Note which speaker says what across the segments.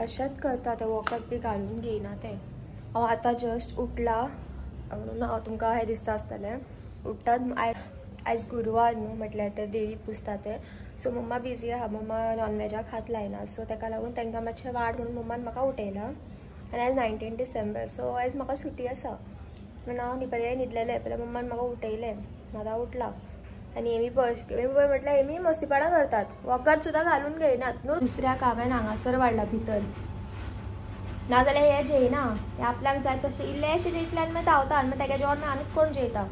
Speaker 1: अशेंच करता ते वखद बी घालून घेयना ते। हांव आतां जस्ट उठला म्हणून हांव तुमकां हें दिसता आसतलें उठ्ठात आयज गुरुवार न्हू म्हटल्यार ते देवी पुजता ते, सो मम्मा बिजी आहा, मम्मा नॉनवेजाक हात लायना, सो ताका लागून तांकां मातशें वाड म्हणून मम्मान म्हाका उठयला। आनी आयज 19 डिसेंबर, सो आयज म्हाका सुटी आसा म्हणून हांव न्हिदलें जाल्यार मम्मान म्हाका उठयलें, आतां उठला। आनी एमी पळय म्हटल्यार एमी मस्तीपणां करतात, वखद सुद्दां घालून घेयनात न्हू। दुसऱ्याक हांवें हांगासर वाडला भितर, नाजाल्यार हे जेयना, हे आपल्याक जाय तशें इल्लेशें जेयतले आनी मागीर धांवता आनी मागीर तेगे जेवण आनीक कोण जेयता।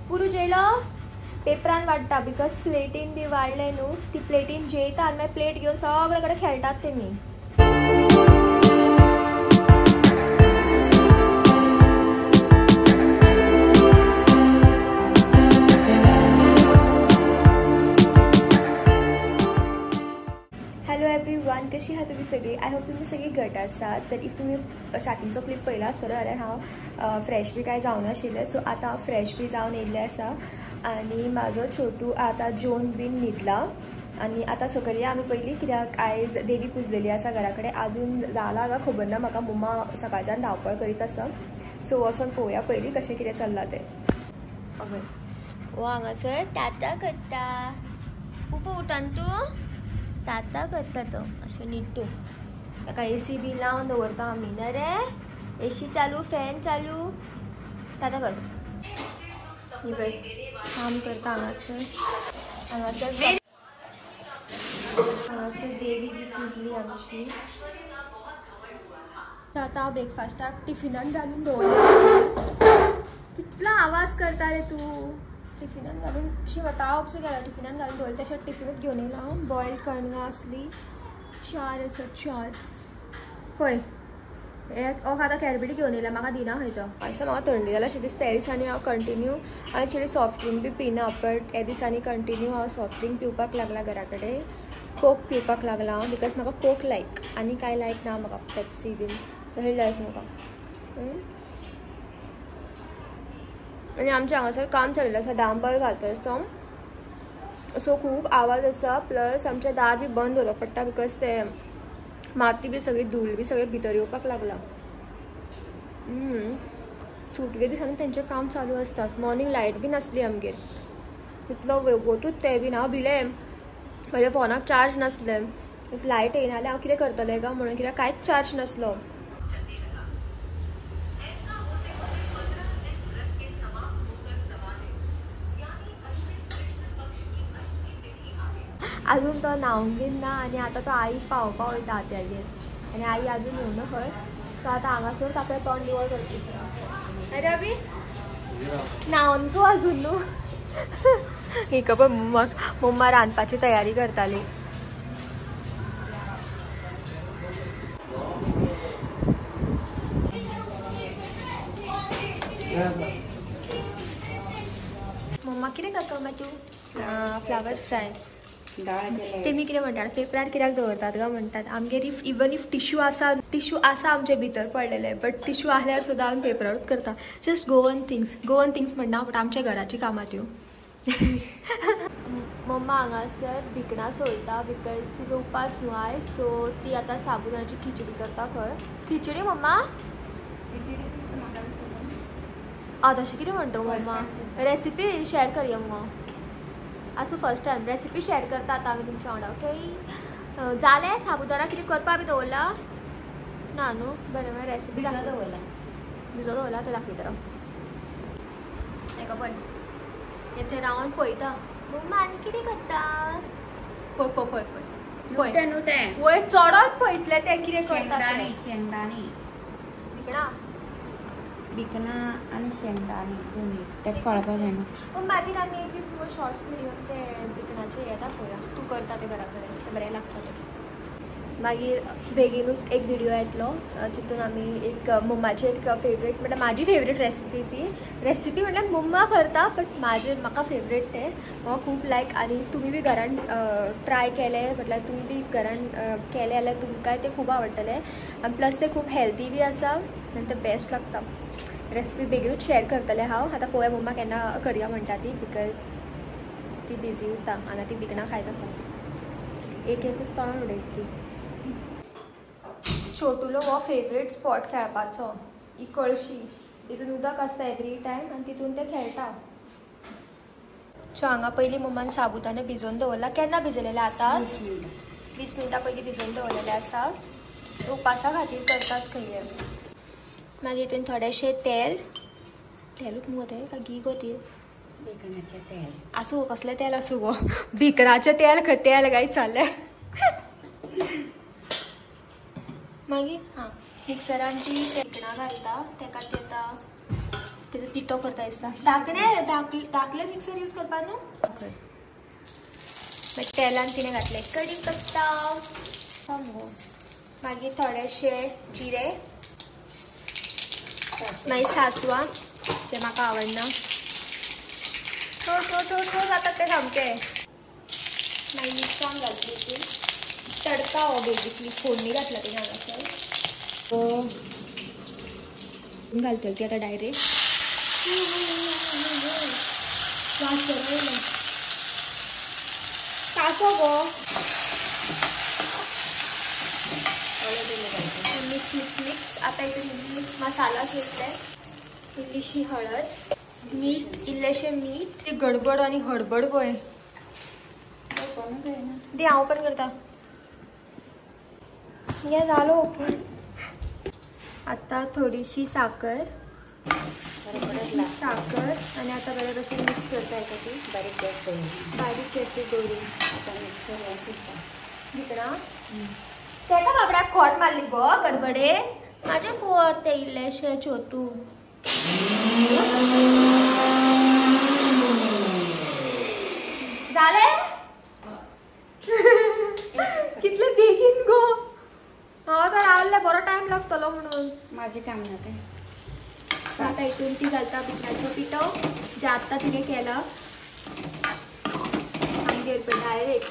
Speaker 1: पुरू जेयलो पेपरान वाडटा बिकॉज प्लेटीन बी वाडले न्हू, ती प्लेटीन जेयता आनी मागीर प्लेट घेवन सगळे कडेन खेळटात तेमी। एवरीवन, कशी आहा तुम्ही सगळी? आय होप तुम्ही सगळी घट आसात। तर इफ तुम्ही स्टार्टिंगचो क्लिप पयला आसतलो जाल्यार हांव फ्रेश बी कांय जावनाशिल्लें, सो आतां हांव फ्रेश बी जावन येयल्लें आसा आनी म्हाजो छोटू आतां जेवन बीन न्हिदला। आनी आतां सकयली आमी पयलीं कित्याक आयज देवी पुजलेली आसा घरा कडेन, आजून जाला काय खबर ना म्हाका, मम्मा सकाळच्यान धांवपळ करीत आसा, सो वचोन पळोवया पयलीं कशें कितें चल्लां तें। वो हांगासर टाटा करता, खूब उठान तूं टाटा करता तो अशें न्हिदतो, ताका एसी बी लावन दवरता आमी ना रे, एसी चालू फॅन चालू, टाटा कर। काम करता हांगासर देवी बी पुजली आमची। आतां हांव ब्रेकफास्टाक टिफिनान घालून दवरलें, कितलो आवाज करता रे तूं। टिफिनान घालून शिवता हांव गेला, टिफिनान घालून दवरलें तशें टिफिनूच घेवन येयला हांव। बॉयल कणगां असली 4 आसा, 4 पळय एक आतां कॅडबरी घेवन येयला, म्हाका दिना खंय तो। अशें म्हाका थंडी जाला अशें दिसता, ह्या दिसांनी हांव continue actually soft drink B पिना, बट ह्या दिसांनी कंटिन्यू हांव सॉफ्ट ड्रिंक पिवपाक लागला घरा कडेन, कोक पिवपाक लागला हांव बिकॉज म्हाका कोक लायक, आनी कांय लायक ना म्हाका, पेप्सी बीन तशें लायक म्हाका। आनी आमच्या हांगासर काम चलिल्लें आसा डांबर घालता, सो खूब आवाज आसा, प्लस आमचें दार बी बंद दवरप पडटा बिकॉज ते माती बी सगळी धूळ बी सगळें भितर येवपाक लागला। सुटके दिसांनी तेंचें काम चालू आसता, मॉर्निंग लायट बी नासली आमगेर, इतलो वतूच ते बीन हांव भिलें, म्हज्या फोनाक चार्ज नासलें, इफ लायट येयना जाल्यार हांव कितें करतलें काय म्हणून, कित्याक कांयच चार्ज नासलो। अजून तो न्हावूंक बीन ना आनी आतां तो आई पावोवपा वयता आत्यागेर, आनी आई अजून येवना खंय, सो आतां हांगासर ताका तोंड निवळ करची दिसता। अरे अभी न्हावन तूं अजून न्हू, ही पळय मम्मा रांदपाची तयारी करताली। मम्मा कितें करता मा तूं? फ्लावर फ्राय तेमी कितें म्हणटात पेपरार कित्याक दवरतात काय म्हणटात, आमगेर इवन इफ टिश्यू आसा आमचे भितर पडलेले, बट टिश्यू आसल्यार सुद्दां आमी पेपरारूच करता, जस्ट गोवन थिंग्स म्हणना, बट आमच्या घराची कामां त्यो। मम्मा हांगासर भिकणां सोलता बिकॉज तिजो उपास न्हू आयज, सो ती आतां साबुदाण्याची खिचडी करता खंय। खिचडी मम्मा तशें कितें म्हणटा मम्मा, रेसिपी शेअर करया मम्मा, असो फर्स्ट टायम रेसिपी शेअर करता आतां आमी तुमच्या वांगडा, ओके। जालें साबुदाणा कितें करपा बी दवरला ना न्हू, बरें बरें रेसिपी भिजो दवरला तें दाखयता राव, हेका पळय येथे रावन पळयता मम्मा आनी कितें करता, पळय पळय पळय पळय पळय न्हू तें वयर चडोच पळयतलें तें कितें करता, शेंगदाणे भिकणां आनी शेंगदाणे दोनी तेका कळपाक जायना। पूण मागीर आमी एक दीस मुगो शॉर्ट्स व्हिडियोन ते भिकणाचे हे दाखोवया, तूं करता ते घरा कडेन, तें बरें लागता तें। मागीर बेगीनूच एक व्हिडिओ येतलो जितून आमी एक मम्माची एक फेवरेट म्हटल्यार म्हाजी फेवरेट रेसिपी, ती रेसिपी म्हटल्यार मम्मा करता बट म्हाका फेवरेट तें, म्हाका खूब लायक, आनी तुमी बी घरान ट्राय केलें म्हटल्यार तुमी बी घरान केलें जाल्यार तुमकांय तें खूब आवडटलें, आनी प्लस तें खूब हेल्दी बी आसा आनी तें बेस्ट लागता। रेसिपी बेगीनूच शेअर करतलें हांव, आतां पळोवया मम्मा केन्ना करया म्हणटा ती, बिकॉज ती बिजी उरता आनी ती भिकणां खायत आसा, एक एकूच तोंडान उडयता ती। छोटुलो हो फेवरेट स्पॉट खेळपाचो. ही कळशी तितून उदक आसता एवरी टायम आनी तितून ते खेळटा. सो हांगा पयलीं मम्मान साबुदाणे भिजोवन दवरला. केन्ना भिजयलेले? आतां 20 मिनटां पयलीं भिजोवन दवरलेले आसा. उपासा खातीर करतात खंय. मागीर हितून थोडेशें तेलूच मुगो तें काय घी गो ती?
Speaker 2: भिकणाचें तेल
Speaker 1: आसूं कसलें तेल आसूं गो? भिकणाचें तेल खंय तेल काय चाललें. मागीर हां मिक्सरान ती भिकणां घालता तेका तेता तेजो पिठो करता दिसता. धाकले मिक्सर यूज करपा न्हू. मागीर तेलान तिणें घातलें कढीपत्ता मागीर थोडेशे जिरे मागीर सासवां जे म्हाका आवडना. थोड जातात ते सामके. मागीर मिरसांग घातली ती तडका हो बेजिकली फोडणी घातला तेणी हांगासर. घालतली ती आतां डायरेक्ट. वास बरो येयलो. कासो गो मिक्स. आतां हितून मसाला घेतले. इल्लीशी हळद मीठ इल्लेशें मीठ. गडबड आनी हडबड पळय. दी हांव ओपन करता. हे जालो ओपन. आतां थोडीशी साखर आनी आतां बरें भशेन मिक्स करता हेका ती. बारीक गॅसीर दवरून आतां मिक्सर हें करता भिकणां. तेका बाबड्याक खोट मारली गो गडबडे. म्हाजें पोर तें इल्लेशें छोटू. जालें कितले बेगीन गो. हांव तर रावल्लें बरो टायम लागतलो म्हणून.
Speaker 2: माझें काम ना तें.
Speaker 1: आतां हितून ती घालता भिकणाचो पिठो जे आत्तां तिणें केला. आमगेर पळय डायरेक्ट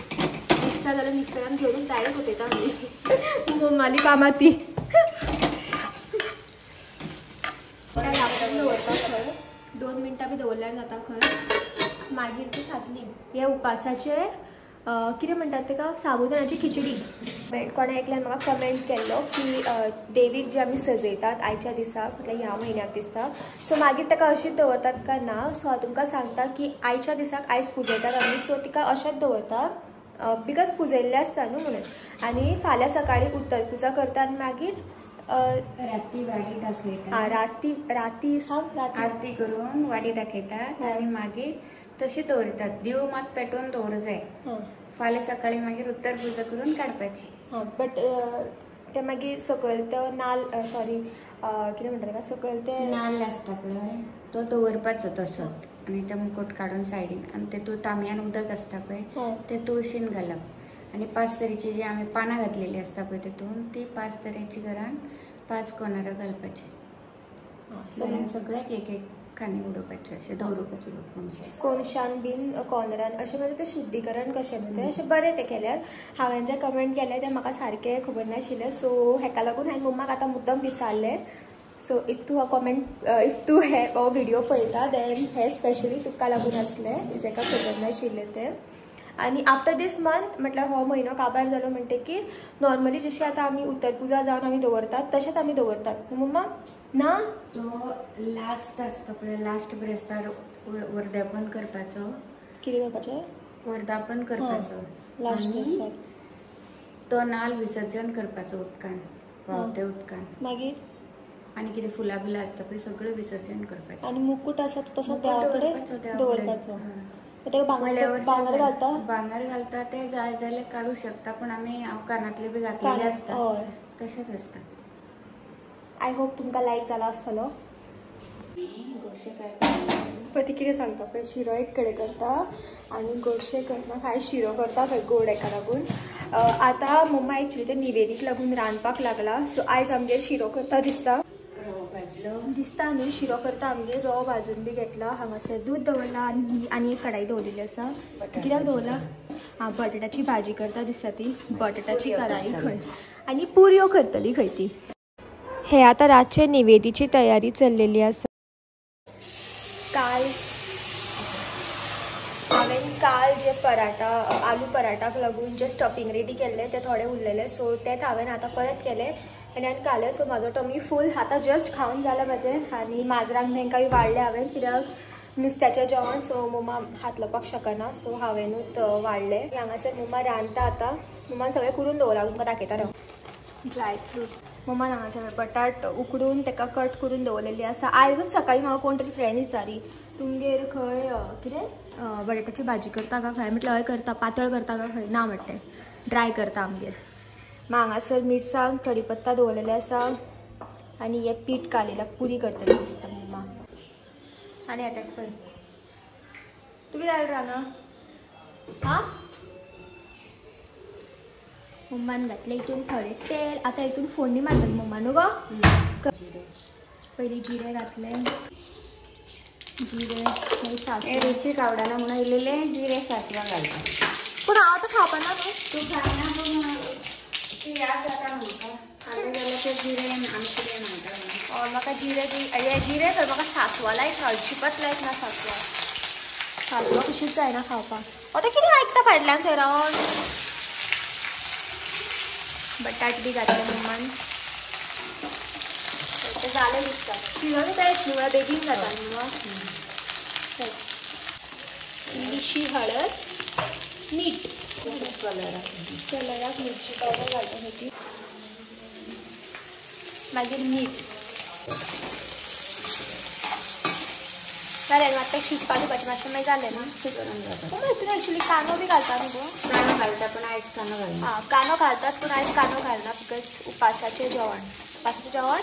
Speaker 1: मिक्सर जाल्यार मिक्सरान घेवन डायरेक्ट उतयता आमी. मम्माली कामां ती. दवरता खंय 2 मिनटां बी दवरल्यार जाता खंय. मागीर ती खातली. हे उपासाचे कितें म्हणटात तेका साबुदाण्याची खिचडी. कोणें एकल्यान म्हाका कमेंट केल्लो की देवीक जे आमी सजयतात आयच्या दिसाक म्हटल्यार ह्या म्हयन्याक दिसता. सो मागीर ताका अशीच दवरतात काय ना. सो हांव तुमकां सांगता की आयच्या दिसाक आयज पुजयतात आमी. सो तिका अशेंच दवरता बिकॉज पुजयल्लें आसता न्हू म्हणून. आनी फाल्यां सकाळीं उत्तर पुजा करता आनी मागीर
Speaker 2: राती वाडी दाखयता.
Speaker 1: राती
Speaker 2: आरती करून वाडी दाखयतात आनी मागीर तशी दवरतात. दिव मात पेटोवन दवर जाय. फाल्यां सकाळीं मागीर उत्तर पुजा करून काडपाची.
Speaker 1: बट ते मागीर सकयल तो नाल सॉरी कितें म्हणटा तेका सकयल ते
Speaker 2: नाल्ल आसता पळय तो दवरपाचो तसोच आनी ते मुकुट काडून सायडीन आनी तेतूंत तांब्यान उदक आसता पळय ते तुळशीन घालप. आनी 5 तरेची जी आमी पानां घातलेली आसता पळय तेतून ती 5 तरेची घरान 5 कोणारां घालपाची. सगळ्याक एक खांदी उडोवपाचे अशें दवरपाचे
Speaker 1: कोणशान बीन कॉर्नरान अशें. म्हणजे ते शुद्धीकरण कशें न्हू तें अशें बरें तें केल्यार. हांवें जें कमेंट केलें तें म्हाका सारकें खबर नाशिल्लें. सो हेका लागून हांवें मम्माक आतां मुद्दम विचारलें. सो इफ तूं हो व्हिडिओ पळयता देन हे स्पेशली तुका लागून आसलें जेका खबर नाशिल्लें तें. आनी आफ्टर दीस मंथ म्हटल्यार हो म्हयनो काबार जालो म्हणटकीर नॉर्मली जशी आतां आमी उत्तर पुजा जावन आमी दवरतात तशेंच आमी दवरतात. मम्मा ना
Speaker 2: तो लास्ट आसता पळय लास्ट ब्रेस्तार वर्धापन करपाचो.
Speaker 1: कितें करपाचें?
Speaker 2: वर्धापन करपाचो.
Speaker 1: लास्ट
Speaker 2: तो नाल्ल विसर्जन करपाचो उदकान व्हांवत्या उदकान.
Speaker 1: मागीर
Speaker 2: आनी कितें फुलां बिलां आसता पळय सगळें विसर्जन करपाचें.
Speaker 1: आनी मुकूट आसा तसो देवा कडेन दवरपाचो. तेका भांगर घालता.
Speaker 2: भांगर घालता ते जाय जाल्यार काडूं शकता पूण आमी हांव कानातले बी घातलेले आसता तशेंच आसता.
Speaker 1: आय होप तुमकां लायक जाला आसतलो. पळय ती कितें सांगता पळय शिरो एक कडेन करता आनी गोडशें करता. हांवें शिरो करता खंय गोड हेका लागून. आतां मम्मा एक्चुली ते निवेदीक लागून रांदपाक लागला. सो आयज आमगे शिरो करता दिसता. दिसता न्हू शिरो करता आमगे. रवो भाजून बी घेतला. हांगासर दूद दवरला आनी एक कढाई दवरलेली आसा. कित्याक दवरला? बटाटाची भाजी करता दिसता ती. बटाटाची कढाई खंय आनी पुरयो करतली खंय ती. हे आतां रातचे निवेदीची तयारी चल्लेली आसा. काल जे पराठा आलू पराठाक लागून जे स्टफिंग रेडी केल्ले ते थोडे उरलेले. सो तेच हांवें आतां परत केले. आनी हांवें खालें. सो म्हाजो टमी फूल आतां जस्ट खावन जालें म्हाजें. आनी माजरांक तांकांय वाडलें हांवें कित्याक नुस्त्याचें जेवण. सो मम्मा हात लावपाक शकना. सो हांवेनूच वाडलें. हांगासर मम्मा रांदता आतां. मम्मान सगळें करून दवरलां. तुमकां दाखयता राव. ड्राय फ्रूट मम्मान हांगासर बटाट उकडून ताका कट करून दवरलेली आसा. आयजूच सकाळीं म्हाका कोण तरी फ्रेंड विचारी तुमगेर खंय कितें बटाटाची भाजी करता काय खंय. म्हटलें हय करता. पातळ करता काय खंय. ना म्हणलें ड्राय करता आमगेर. हांगासर मिरसांग कढीपत्ता दवरलेले आसा. आनी हे पीठ काडलेला पुरी करतली दिसता मम्मा. आनी आतां पळय तूं कितें जालें रांगा. हां मम्मान घातलें हितून थोडें तेल. आतां हितून फोडणी मारतली मम्मा न्हू गो. पयलीं जिरें घातलें. जिरें मागीर सासव.
Speaker 2: रुचीक आवडना म्हणून इल्लेले जिरे सासवा घालता.
Speaker 1: पूण हांव आतां खावपाना न्हू.
Speaker 2: तूं खायना पूण ती याद जाता म्हाका. हांवें जाल्यार ते जिरे आमी कितें म्हणटा.
Speaker 1: म्हाका जिरे हे जिरे तर म्हाका सासवा लायक अजिबात लायक ना सासवा. सासवा कशीच जायना खावपाक. आतां कितें आयकता फाटल्यान थंय रावन. बटाट बी घातले मम्मान. ते जालें दिसता. शिजोनूच जायत न्हू बेगीन जाता न्हू. इल्लीशी हळद मीठ कलराक मिरची पावडर घालपाची. मागीर मीठ जालें न्हू. आतां शिजपाक दिवपाचें मातशें मागीर जालें न्हू.
Speaker 2: करून जाता.
Speaker 1: हितून एक्चुली कांदो बी घालता न्हू गो.
Speaker 2: कांदो घालता पूण आयज कांदो घालना.
Speaker 1: हां कांदो घालतात पूण आयज कांदो घालना बिकॉज उपासाचें जेवण. उपासाचें जेवण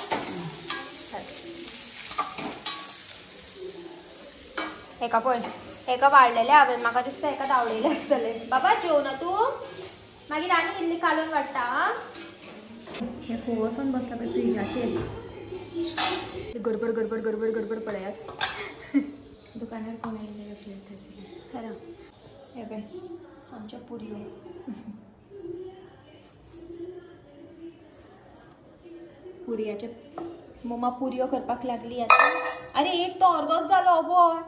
Speaker 1: हेका पळय हेका वाडलेलें हांवें. म्हाका दिसता हेका धांवलेलें आसतलें. बाबा जेव ना तूं. मागीर आनी इल्ली कालून वाडटा. हें खूब वचून बसला पळय फ्रिजाचेर. गडबड गडबड गडबड गडबड पळयात.
Speaker 2: दुकानार कोण येयलें
Speaker 1: खरा. हे पळय आमच्यो पुरयो. पुरयाचे मम्मा पुरयो करपाक लागली आतां. अरे एक तो अर्दोच जालो बोय.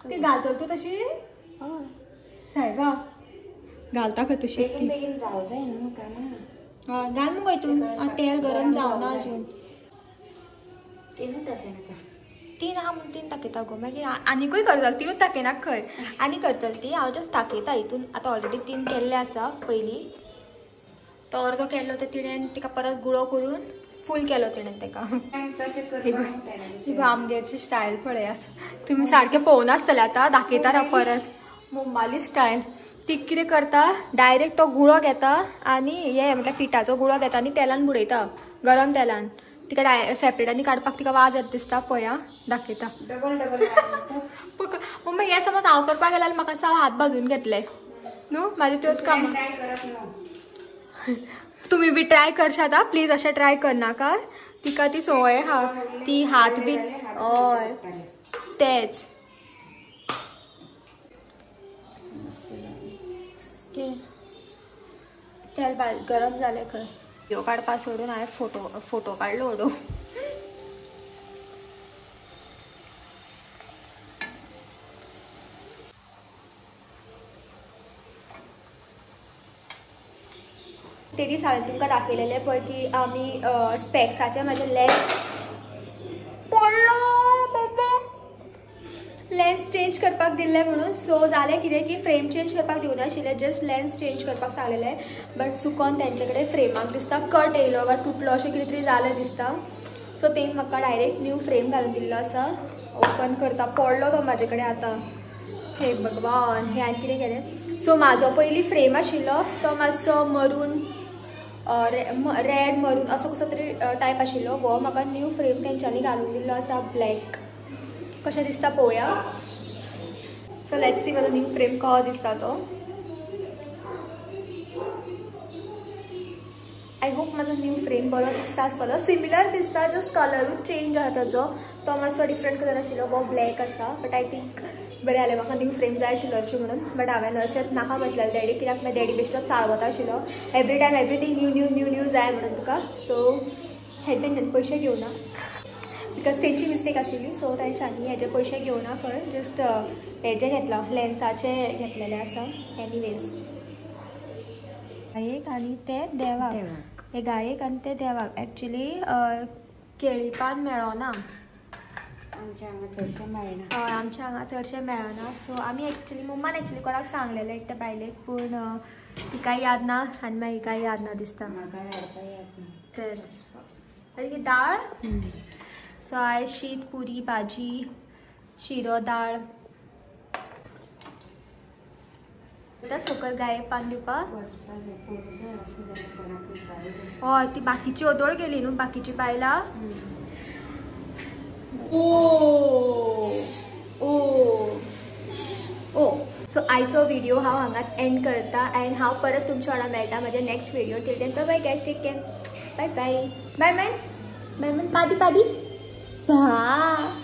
Speaker 1: ती घालतली तूं तशी. सायबा घालता खंय तशी.
Speaker 2: बेगीन जावं जाय न्हू कामां.
Speaker 1: घाल मगो हितून. तेल गरम जावना अजून.
Speaker 2: तीनूच दाखयना.
Speaker 1: तीन हांव म्हणून तीन दाखयता गो. मागीर आनीकूय करतली. तीनूच दाखयना खंय. आनी करतली ती. हांव जस्ट दाखयता हितून. आतां ऑलरेडी तीन केल्ले आसा पयलीं. तो अर्दो केल्लो ते तिणें तिका परत गुळो करून फूल केलो तिणें तेका. आमगेरची स्टायल पळयात. तुमी सारकें पळोवना आसतलें आतां. दाखयता राव परत. मुंबाली स्टायल. ती कितें करता डायरेक्ट तो गुळो घेता आनी हे म्हटल्यार पिठाचो गुळो घेता आनी तेलान बुडयता गरम तेलान. तिका सेपरेटांनी काडपाक तिका वाज येता दिसता. पळया दाखयता.
Speaker 2: डबल डबल
Speaker 1: मम्मी हे समज हांव करपाक गेल्यार म्हाका दिसता हात भाजून घेतले न्हू. म्हाजे त्योच काम. तुमी बी ट्राय करशात हा प्लीज. अशें ट्राय करनाका. तिका ती संवय हा. ती हात बी हय तेच. तेल गरम जालें खंय. व्हिडिओ काडपा सोडून हांवें फोटो काडलो ओडो. ते दीस हांवें तुमकां दाखयलेलें पळय की आमी स्पेक्साचे म्हाजे लेन्स पडलो बाबा. लेन्स चेंज करपाक दिल्ले म्हणून. सो जालें कितें की फ्रेम चेंज करपाक दिवना आशिल्लें. जस्ट लेन्स चेंज करपाक सांगलेलें. बट चुकोन तेंचे कडेन फ्रेमाक दिसता कट येयलो काय तुटलो अशें कितें तरी जालें दिसता. सो तेणी म्हाका डायरेक्ट न्यू फ्रेम घालून दिल्लो आसा. ओपन करता. पडलो तो म्हाजे कडेन आतां. हे भगवान. हे हांवें कितें केलें. सो म्हाजो पयलीं फ्रेम आशिल्लो तो मातसो मरून रेड मरून असो कसो तरी टायप आशिल्लो. हो म्हाका न्यू फ्रेम तेंच्यांनी घालून दिल्लो आसा ब्लॅक. कशें दिसता पळोवया. सो लेट्स सी म्हाजो न्यू फ्रेम कसो दिसता तो. आय होप म्हाजो न्यू फ्रेम बरो दिसता आसतलो. सिमिलर दिसता जस्ट कलरूच चेंज आसा ताजो. तो मातसो डिफरंट कलर आशिल्लो. हो ब्लॅक आसा. बट आय थिंक बरें जालें. म्हाका न्यू फ्रेम जाय आशिल्लो अशें म्हणून. बट हांवें अशेंच नाका म्हटलें डॅडी कित्याक मागीर डॅडी बेश्टो चाळवता आशिल्लो. Every time everything new new new new जाय म्हणून तुका. सो हे तेंच्यानी पयशे घेवना बिकॉज तेंची मिस्टेक आशिल्ली. सो तेंच्यांनी हेजे पयशे घेवना खंय. जस्ट हेजे घेतला लेन्साचे घेतलेले आसा. एनीवेज एक आनी ते देवाक. हे गायक आणि ते देवाक ॲक्च्युली केळी पान मेळना
Speaker 2: आमच्या हांगा चडशें मेळना.
Speaker 1: हय आमच्या हांगा चडशें मेळना. सो आमी ॲक्च्युली मम्मान ॲक्च्युली कोणाक सांगलेलें एकट्या बायलेक पूण तिका याद ना आनी मागीर हिका याद ना दिसता.
Speaker 2: म्हाका हाडपा याद ना.
Speaker 1: तर आनी दाळ. सो आयज शीत पुरी भाजी शिरो दाळ. सकयल गायक पान दिवपाक हय ती बाकीची ओदोळ गेली न्हू बाकीची बायलां. सो आयचो व्हिडिओ हांव हांगाच एंड करता एंड हांव परत तुमच्या वांगडा मेळटा म्हाज्या next video. Till then bye bye guys, take care. Bye bye bye bye bye bye. पादी पादी बा.